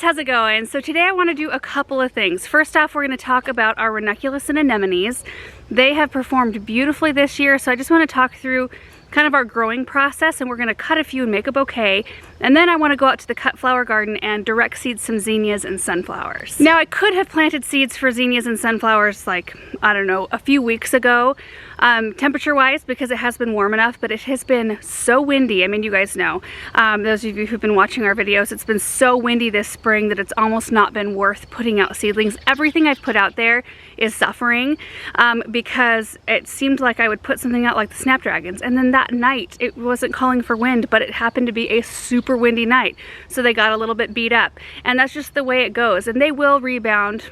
guys, how's it going? So today I want to do a couple of things. First off, we're going to talk about our Ranunculus and Anemones. They have performed beautifully this year, so I just want to talk through kind of our growing process, and we're going to cut a few and make a bouquet, and then I want to go out to the cut flower garden and direct seed some zinnias and sunflowers. Now, I could have planted seeds for zinnias and sunflowers like, I don't know, a few weeks ago, temperature wise, because it has been warm enough, but it has been so windy. I mean, you guys know, those of you who've been watching our videos, it's been so windy this spring that it's almost not been worth putting out seedlings. Everything I've put out there is suffering because it seemed like I would put something out like the snapdragons, and then that night it wasn't calling for wind, but it happened to be a super windy night, so they got a little bit beat up, and that's just the way it goes, and they will rebound.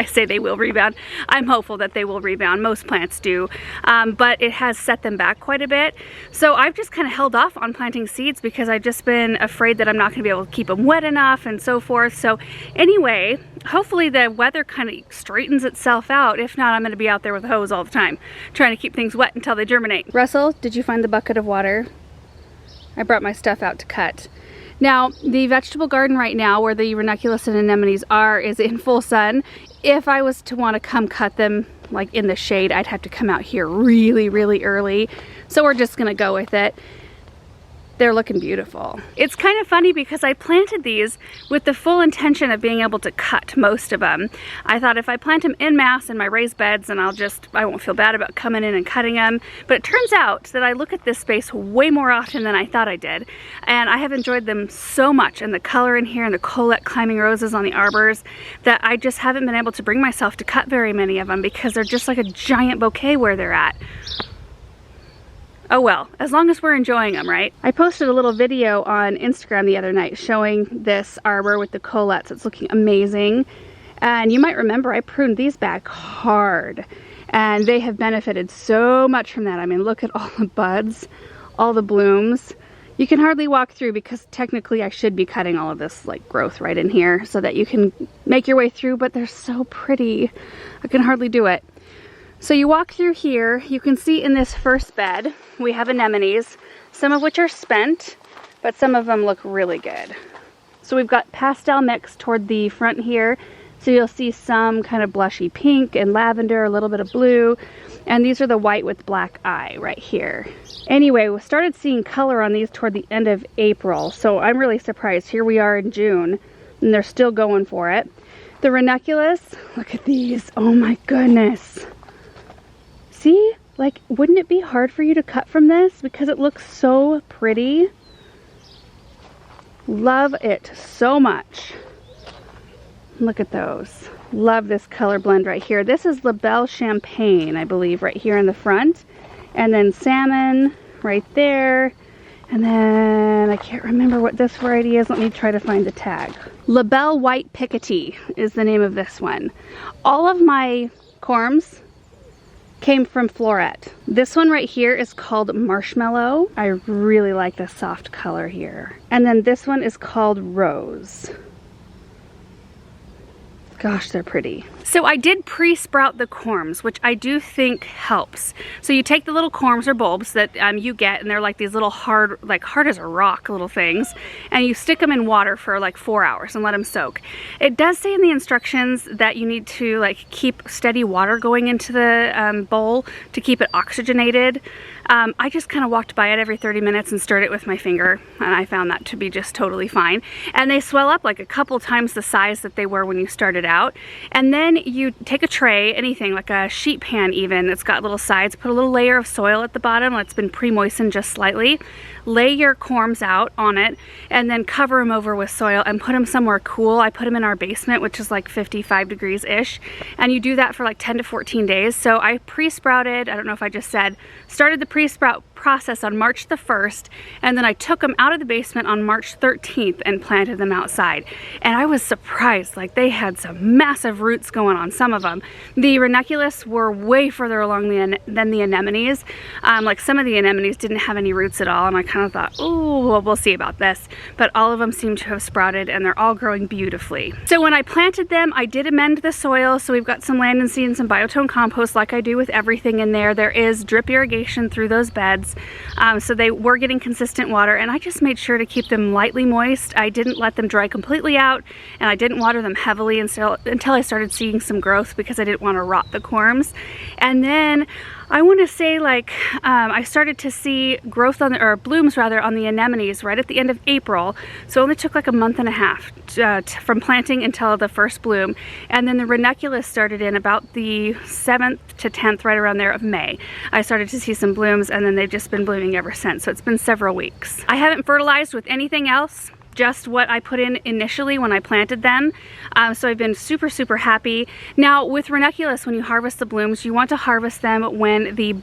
I say they will rebound. I'm hopeful that they will rebound. Most plants do, but it has set them back quite a bit. So I've just kind of held off on planting seeds because I've just been afraid that I'm not going to be able to keep them wet enough and so forth. So anyway, hopefully the weather kind of straightens itself out. If not, I'm going to be out there with a hose all the time, trying to keep things wet until they germinate. Russell, did you find the bucket of water? I brought my stuff out to cut. Now, the vegetable garden right now, where the Ranunculus and Anemones are, is in full sun. If I was to want to come cut them like in the shade, I'd have to come out here really, really early. So we're just gonna go with it. They're looking beautiful. It's kind of funny because I planted these with the full intention of being able to cut most of them. I thought if I plant them en masse in my raised beds, and I won't feel bad about coming in and cutting them. But it turns out that I look at this space way more often than I thought I did. And I have enjoyed them so much, and the color in here and the colette climbing roses on the arbors, that I just haven't been able to bring myself to cut very many of them because they're just like a giant bouquet where they're at. Oh well, as long as we're enjoying them, right? I posted a little video on Instagram the other night showing this arbor with the colettes. It's looking amazing. And you might remember I pruned these back hard, and they have benefited so much from that. I mean, look at all the buds, all the blooms. You can hardly walk through because technically I should be cutting all of this like growth right in here so that you can make your way through, but they're so pretty. I can hardly do it. So you walk through here, you can see in this first bed, we have anemones, some of which are spent, but some of them look really good. So we've got pastel mix toward the front here, so you'll see some kind of blushy pink and lavender, a little bit of blue, and these are the white with black eye right here. Anyway, we started seeing color on these toward the end of April, so I'm really surprised. Here we are in June, and they're still going for it. The Ranunculus, look at these, oh my goodness. See, like, wouldn't it be hard for you to cut from this because it looks so pretty? Love it so much. Look at those. Love this color blend right here. This is La Belle Champagne, I believe, right here in the front. And then salmon right there. And then I can't remember what this variety is. Let me try to find the tag. La Belle White Picotee is the name of this one. All of my corms came from Floret. This one right here is called Marshmallow. I really like the soft color here. And then this one is called Rose. Gosh, they're pretty. So I did pre-sprout the corms, which I do think helps. So you take the little corms or bulbs that you get, and they're like these little hard as a rock little things, and you stick them in water for like 4 hours and let them soak. It does say in the instructions that you need to like keep steady water going into the bowl to keep it oxygenated. I just kind of walked by it every 30 minutes and stirred it with my finger, and I found that to be just totally fine. And they swell up like a couple times the size that they were when you started out. And then you take a tray, anything like a sheet pan even that's got little sides, put a little layer of soil at the bottom that's been pre-moistened just slightly, lay your corms out on it, and then cover them over with soil and put them somewhere cool. I put them in our basement, which is like 55 degrees ish, and you do that for like 10 to 14 days. So I pre-sprouted, I don't know if I just said, started the pre-sprout process on March the 1st, and then I took them out of the basement on March 13th and planted them outside. And I was surprised, like they had some massive roots going on, some of them. The Ranunculus were way further along than the Anemones. Like some of the Anemones didn't have any roots at all, and I kind of thought, oh, well, we'll see about this. But all of them seem to have sprouted, and they're all growing beautifully. So when I planted them, I did amend the soil, so we've got some land and seed and some biotone compost like I do with everything in there. There is drip irrigation through those beds. beds. So they were getting consistent water, and I just made sure to keep them lightly moist. I didn't let them dry completely out, and I didn't water them heavily until I started seeing some growth, because I didn't want to rot the corms. And then I want to say, like, I started to see growth on or blooms rather, on the anemones right at the end of April. So it only took like a month and a half from planting until the first bloom. And then the ranunculus started in about the 7th to 10th, right around there, of May. I started to see some blooms, and then they've just been blooming ever since. So it's been several weeks. I haven't fertilized with anything else, just what I put in initially when I planted them. So I've been super, super happy. Now with ranunculus, when you harvest the blooms, you want to harvest them when the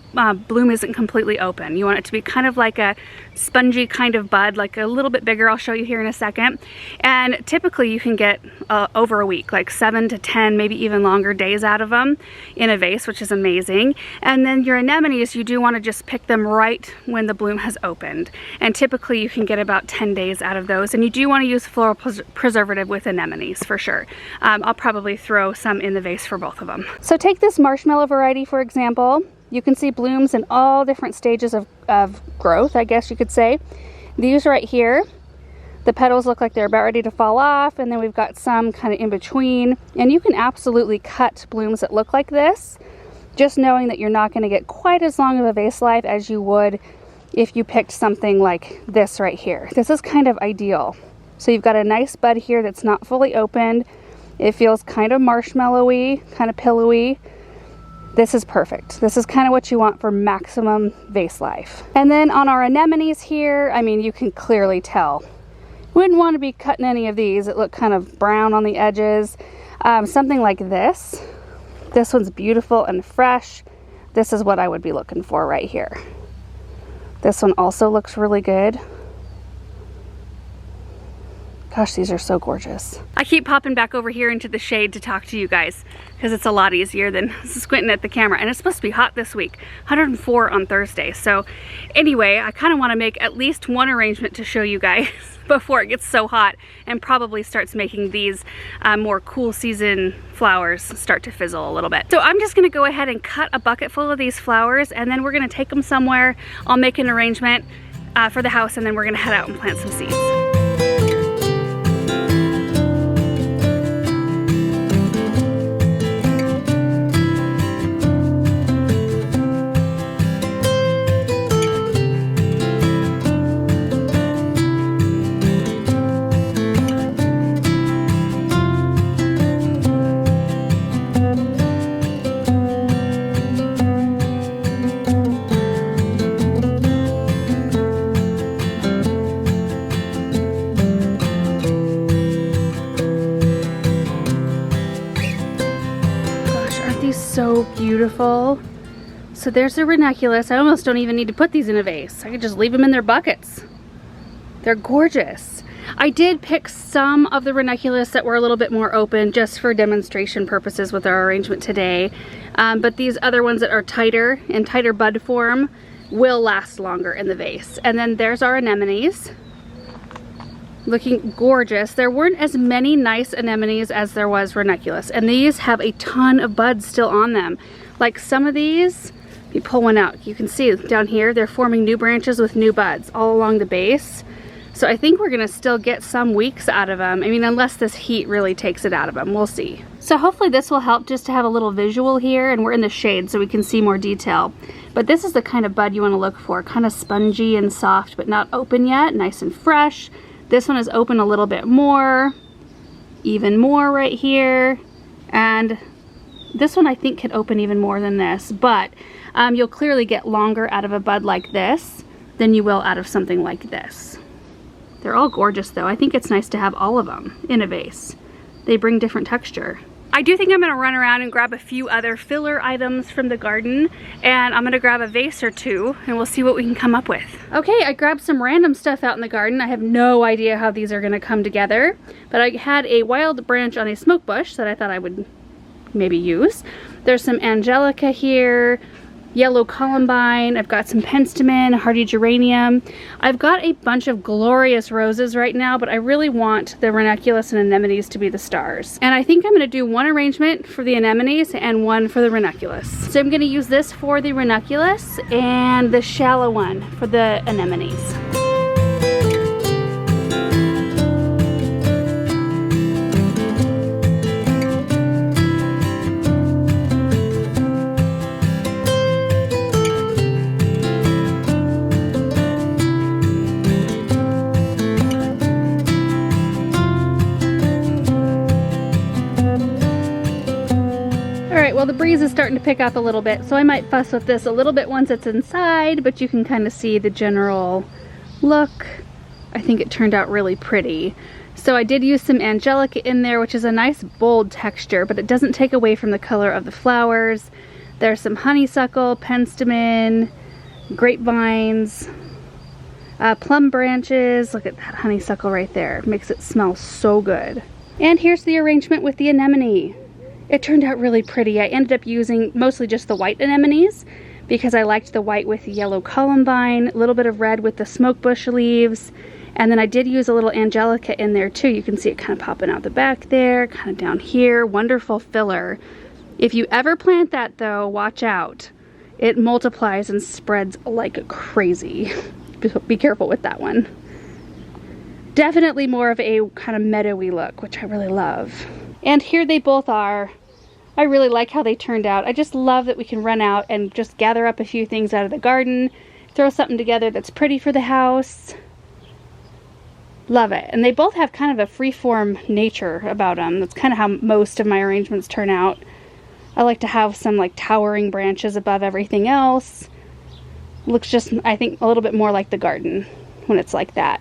bloom isn't completely open. You want it to be kind of like a spongy kind of bud, like a little bit bigger. I'll show you here in a second. And typically you can get over a week, like 7 to 10, maybe even longer days out of them in a vase, which is amazing. And then your anemones, you do want to just pick them right when the bloom has opened. And typically you can get about 10 days out of those. And you do want to use floral preservative with anemones for sure. I'll probably throw some in the vase for both of them. So take this marshmallow variety, for example. You can see blooms in all different stages of growth, I guess you could say. These right here, the petals look like they're about ready to fall off, and then we've got some kind of in between. And you can absolutely cut blooms that look like this, just knowing that you're not going to get quite as long of a vase life as you would if you picked something like this right here. This is kind of ideal. So you've got a nice bud here that's not fully opened. It feels kind of marshmallowy, kind of pillowy. This is perfect. This is kind of what you want for maximum vase life. And then on our anemones here, I mean, you can clearly tell. Wouldn't want to be cutting any of these. It look kind of brown on the edges. Something like this. This one's beautiful and fresh. This is what I would be looking for right here. This one also looks really good. Gosh, these are so gorgeous. I keep popping back over here into the shade to talk to you guys because it's a lot easier than squinting at the camera. And it's supposed to be hot this week, 104 on Thursday. So anyway, I kind of want to make at least one arrangement to show you guys before it gets so hot, and probably starts making these more cool season flowers start to fizzle a little bit. So I'm just gonna go ahead and cut a bucket full of these flowers, and then we're gonna take them somewhere. I'll make an arrangement for the house, and then we're gonna head out and plant some seeds. So beautiful. So there's the ranunculus. I almost don't even need to put these in a vase. I could just leave them in their buckets. They're gorgeous. I did pick some of the ranunculus that were a little bit more open just for demonstration purposes with our arrangement today. But these other ones that are tighter, in tighter bud form, will last longer in the vase. And then there's our anemones. Looking gorgeous. There weren't as many nice anemones as there was ranunculus, and these have a ton of buds still on them. Like some of these, if you pull one out, you can see down here they're forming new branches with new buds all along the base. So I think we're gonna still get some weeks out of them. I mean, unless this heat really takes it out of them, we'll see. So hopefully this will help just to have a little visual here, and we're in the shade so we can see more detail. But this is the kind of bud you want to look for, kind of spongy and soft, but not open yet, nice and fresh. This one is open a little bit more, even more right here, and this one I think could open even more than this, but you'll clearly get longer out of a bud like this than you will out of something like this. They're all gorgeous though. I think it's nice to have all of them in a vase. They bring different texture. I do think I'm gonna run around and grab a few other filler items from the garden, and I'm gonna grab a vase or two, and we'll see what we can come up with. Okay, I grabbed some random stuff out in the garden. I have no idea how these are gonna come together, but I had a wild branch on a smoke bush that I thought I would maybe use. There's some angelica here, yellow columbine. I've got some penstemon, hardy geranium. I've got a bunch of glorious roses right now, but I really want the ranunculus and anemones to be the stars. And I think I'm gonna do one arrangement for the anemones and one for the ranunculus. So I'm gonna use this for the ranunculus and the shallow one for the anemones. Well, the breeze is starting to pick up a little bit, so I might fuss with this a little bit once it's inside, but you can kind of see the general look. I think it turned out really pretty. So I did use some angelica in there, which is a nice bold texture, but it doesn't take away from the color of the flowers. There's some honeysuckle, penstemon, grapevines, plum branches. Look at that honeysuckle right there. It makes it smell so good. And here's the arrangement with the anemone. It turned out really pretty. I ended up using mostly just the white anemones because I liked the white with the yellow columbine, a little bit of red with the smoke bush leaves, and then I did use a little angelica in there too. You can see it kind of popping out the back there, kind of down here. Wonderful filler. If you ever plant that though, watch out. It multiplies and spreads like crazy. Be careful with that one. Definitely more of a kind of meadowy look, which I really love. And here they both are. I really like how they turned out. I just love that we can run out and just gather up a few things out of the garden, throw something together that's pretty for the house. Love it. And they both have kind of a free-form nature about them. That's kind of how most of my arrangements turn out. I like to have some like towering branches above everything else. Looks just, I think, a little bit more like the garden when it's like that.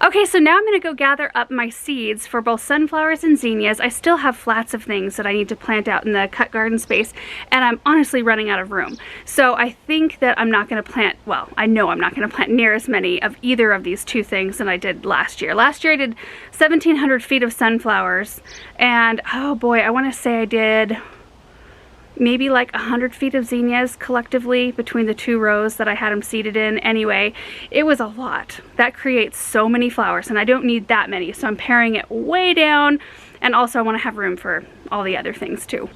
Okay, so now I'm going to go gather up my seeds for both sunflowers and zinnias. I still have flats of things that I need to plant out in the cut garden space, and I'm honestly running out of room. So I think that I'm not going to plant, well, I know I'm not going to plant near as many of either of these two things than I did last year. Last year I did 1,700 feet of sunflowers, and oh boy, I want to say I did maybe like 100 feet of zinnias collectively between the two rows that I had them seeded in. Anyway, it was a lot. That creates so many flowers, and I don't need that many, so I'm paring it way down, and also I want to have room for all the other things too.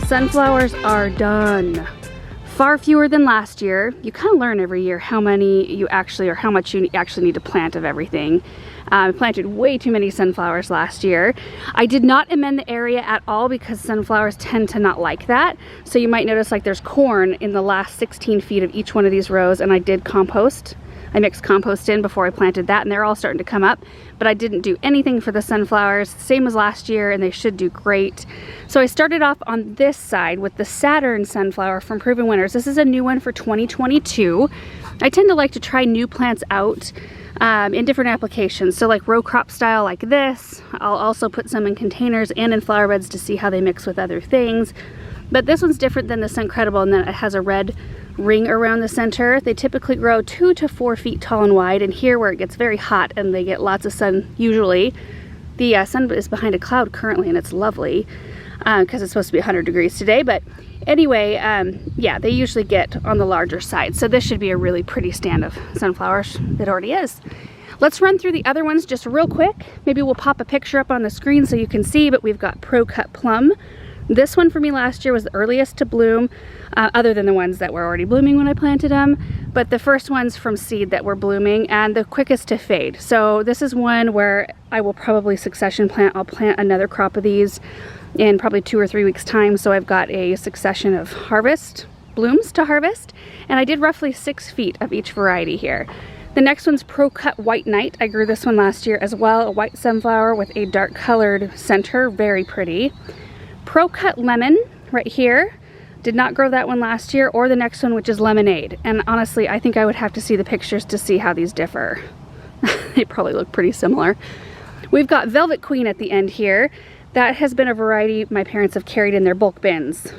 Sunflowers are done. Far fewer than last year. You kind of learn every year how many you actually, or how much you actually need to plant of everything. I planted way too many sunflowers last year. I did not amend the area at all because sunflowers tend to not like that. So you might notice like there's corn in the last 16 feet of each one of these rows, and I did compost. I mixed compost in before I planted that, and they're all starting to come up, but I didn't do anything for the sunflowers, same as last year, and they should do great. So I started off on this side with the Saturn sunflower from Proven Winners. This is a new one for 2022. I tend to like to try new plants out in different applications. So like row crop style like this. I'll also put some in containers and in flower beds to see how they mix with other things. But this one's different than the Suncredible in that it has a red ring around the center. They typically grow 2 to 4 feet tall and wide, and here where it gets very hot and they get lots of sun usually, the sun is behind a cloud currently, and it's lovely because it's supposed to be 100 degrees today. But anyway, yeah, they usually get on the larger side, so this should be a really pretty stand of sunflowers. It already is. Let's run through the other ones just real quick. Maybe we'll pop a picture up on the screen so you can see, but we've got Pro Cut Plum This one for me last year was the earliest to bloom, other than the ones that were already blooming when I planted them, but the first ones from seed that were blooming, and the quickest to fade. So this is one where I will probably succession plant. I'll plant another crop of these in probably 2 or 3 weeks time, so I've got a succession of blooms to harvest, and I did roughly 6 feet of each variety here. The next one's Pro Cut White Knight. I grew this one last year as well, a white sunflower with a dark colored center, very pretty. Pro Cut Lemon right here. Did not grow that one last year, or the next one, which is Lemonade. And honestly, I think I would have to see the pictures to see how these differ. They probably look pretty similar. We've got Velvet Queen at the end here. That has been a variety my parents have carried in their bulk bins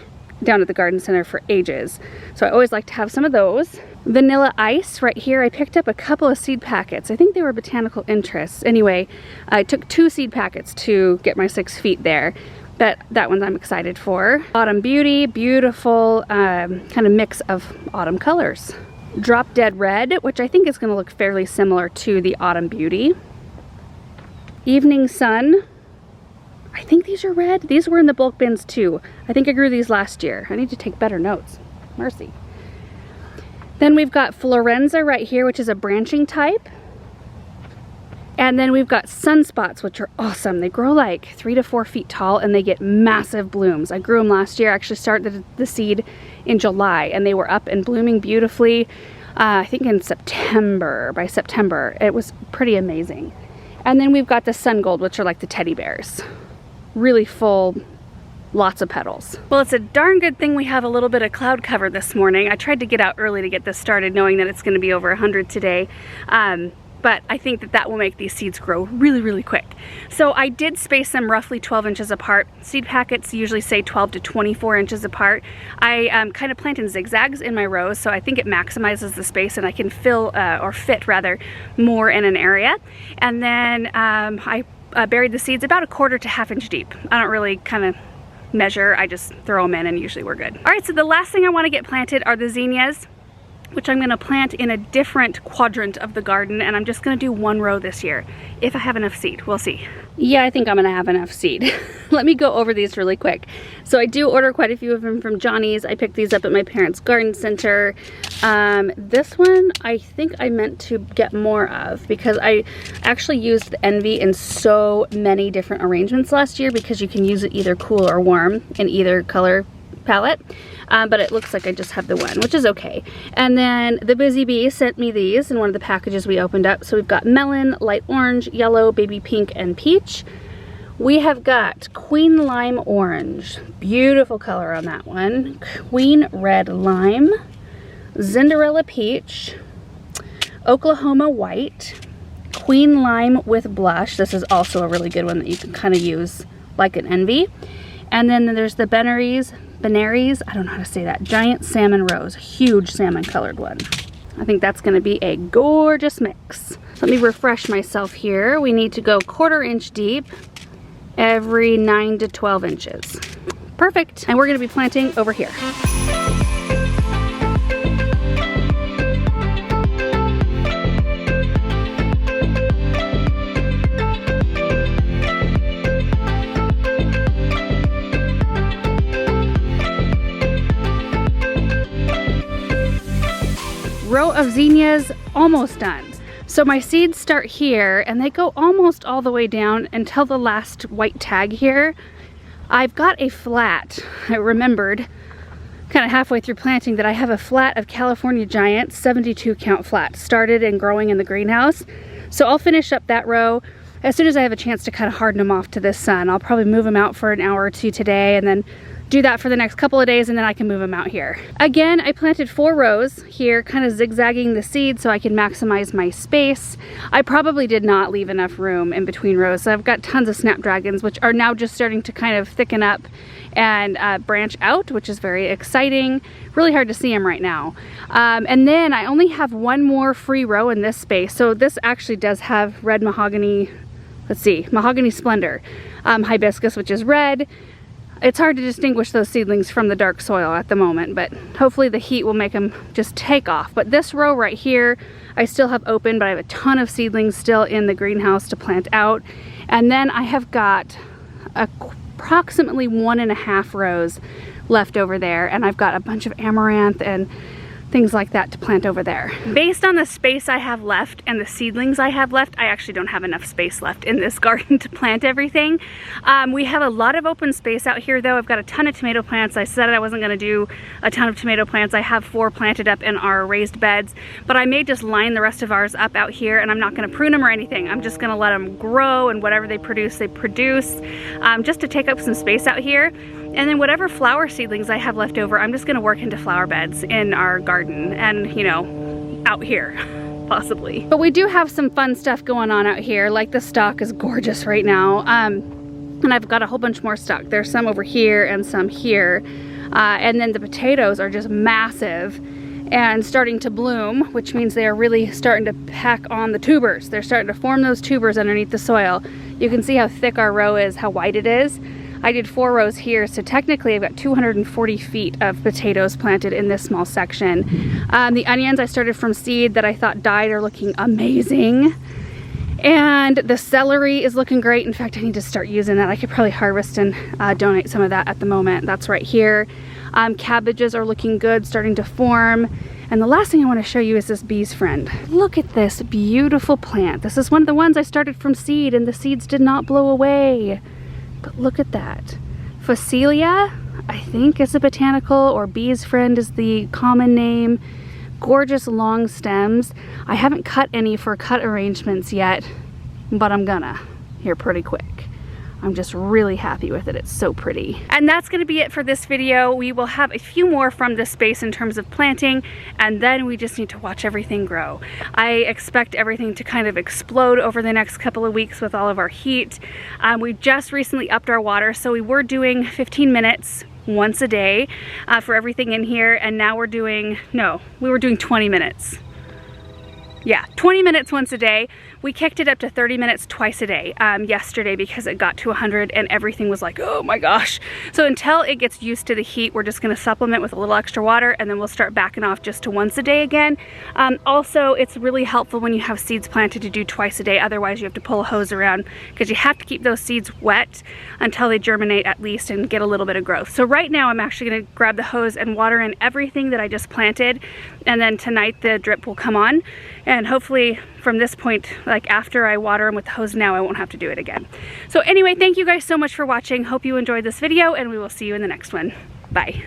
down at the garden center for ages. So I always like to have some of those. Vanilla Ice right here. I picked up a couple of seed packets. I think they were botanical interests. Anyway, I took 2 seed packets to get my 6 feet there. But that one I'm excited for. Autumn Beauty, beautiful kind of mix of autumn colors. Drop Dead Red, which I think is going to look fairly similar to the Autumn Beauty. Evening Sun. I think these are red. These were in the bulk bins too. I think I grew these last year. I need to take better notes. Mercy. Then we've got Florenza right here, which is a branching type. And then we've got Sunspots, which are awesome. They grow like 3 to 4 feet tall, and they get massive blooms. I grew them last year. I actually started the seed in July, and they were up and blooming beautifully, I think in September. By September, it was pretty amazing. And then we've got the Sun Gold, which are like the teddy bears. Really full, lots of petals. Well, it's a darn good thing we have a little bit of cloud cover this morning. I tried to get out early to get this started, knowing that it's going to be over 100 today. But I think that that will make these seeds grow really, really quick. So I did space them roughly 12 inches apart. Seed packets usually say 12 to 24 inches apart. I kind of plant in zigzags in my rows, so I think it maximizes the space and I can fill, or fit rather, more in an area. And then I buried the seeds about 1/4 to 1/2 inch deep. I don't really kind of measure, I just throw them in and usually we're good. All right, so the last thing I want to get planted are the zinnias, which I'm going to plant in a different quadrant of the garden, and I'm just going to do 1 row this year. If I have enough seed, we'll see. Yeah, I think I'm going to have enough seed. Let me go over these really quick. So I do order quite a few of them from Johnny's. I picked these up at my parents' garden center. This one, I think I meant to get more of because I actually used the Envy in so many different arrangements last year, because you can use it either cool or warm in either color palette. But it looks like I just have the one, which is okay. And then the Busy Bee sent me these in one of the packages we opened up. So we've got melon, light orange, yellow, baby pink, and peach. We have got Queen Lime Orange. Beautiful color on that one. Queen Red Lime, Cinderella Peach, Oklahoma White, Queen Lime with Blush. This is also a really good one that you can kind of use like an Envy. And then there's the Benaries, I don't know how to say that, Giant Salmon Rose, huge salmon colored one. I think that's gonna be a gorgeous mix. Let me refresh myself here. We need to go 1/4 inch deep every 9 to 12 inches. Perfect, and we're gonna be planting over here. Row of zinnias almost done. So my seeds start here and they go almost all the way down until the last white tag here. I've got a flat. I remembered kind of halfway through planting that I have a flat of California Giant, 72 count flat, started and growing in the greenhouse. So I'll finish up that row as soon as I have a chance to kind of harden them off to the sun. I'll probably move them out for an hour or two today and then do that for the next couple of days, and then I can move them out here. Again, I planted 4 rows here, kind of zigzagging the seed so I can maximize my space. I probably did not leave enough room in between rows, so I've got tons of snapdragons, which are now just starting to kind of thicken up and branch out, which is very exciting. Really hard to see them right now. And then I only have 1 more free row in this space. So this actually does have red mahogany, let's see, mahogany splendor, hibiscus, which is red. It's hard to distinguish those seedlings from the dark soil at the moment, but hopefully the heat will make them just take off. But this row right here, I still have open, but I have a ton of seedlings still in the greenhouse to plant out. And then I have got approximately 1.5 rows left over there, and I've got a bunch of amaranth and things like that to plant over there. Based on the space I have left and the seedlings I have left, I actually don't have enough space left in this garden to plant everything. We have a lot of open space out here though. I've got a ton of tomato plants. I said I wasn't gonna do a ton of tomato plants. I have 4 planted up in our raised beds, but I may just line the rest of ours up out here, and I'm not gonna prune them or anything. I'm just gonna let them grow, and whatever they produce, just to take up some space out here. And then whatever flower seedlings I have left over, I'm just gonna work into flower beds in our garden and, you know, out here, possibly. But we do have some fun stuff going on out here. Like the stock is gorgeous right now. And I've got a whole bunch more stock. There's some over here and some here. And then the potatoes are just massive and starting to bloom, which means they are really starting to pack on the tubers. They're starting to form those tubers underneath the soil. You can see how thick our row is, how wide it is. I did 4 rows here, so technically I've got 240 feet of potatoes planted in this small section. The onions I started from seed that I thought died are looking amazing. And the celery is looking great. In fact, I need to start using that. I could probably harvest and donate some of that at the moment. That's right here. Cabbages are looking good, starting to form. And the last thing I want to show you is this bee's friend. Look at this beautiful plant. This is one of the ones I started from seed, and the seeds did not blow away. But look at that. Phacelia, I think, is a botanical, or bee's friend is the common name. Gorgeous long stems. I haven't cut any for cut arrangements yet, but I'm gonna here pretty quick. I'm just really happy with it. It's so pretty. And that's gonna be it for this video. We will have a few more from this space in terms of planting, and then we just need to watch everything grow. I expect everything to kind of explode over the next couple of weeks with all of our heat. We just recently upped our water, so we were doing 15 minutes once a day for everything in here, and now we were doing 20 minutes. Yeah, 20 minutes once a day. We kicked it up to 30 minutes twice a day yesterday because it got to 100 and everything was like, oh my gosh. So until it gets used to the heat, we're just gonna supplement with a little extra water, and then we'll start backing off just to once a day again. Also, it's really helpful when you have seeds planted to do twice a day. Otherwise, you have to pull a hose around because you have to keep those seeds wet until they germinate at least and get a little bit of growth. So right now, I'm actually gonna grab the hose and water in everything that I just planted. And then tonight, the drip will come on. And hopefully from this point, like after I water them with the hose now, I won't have to do it again. So anyway, thank you guys so much for watching. Hope you enjoyed this video, and we will see you in the next one. Bye.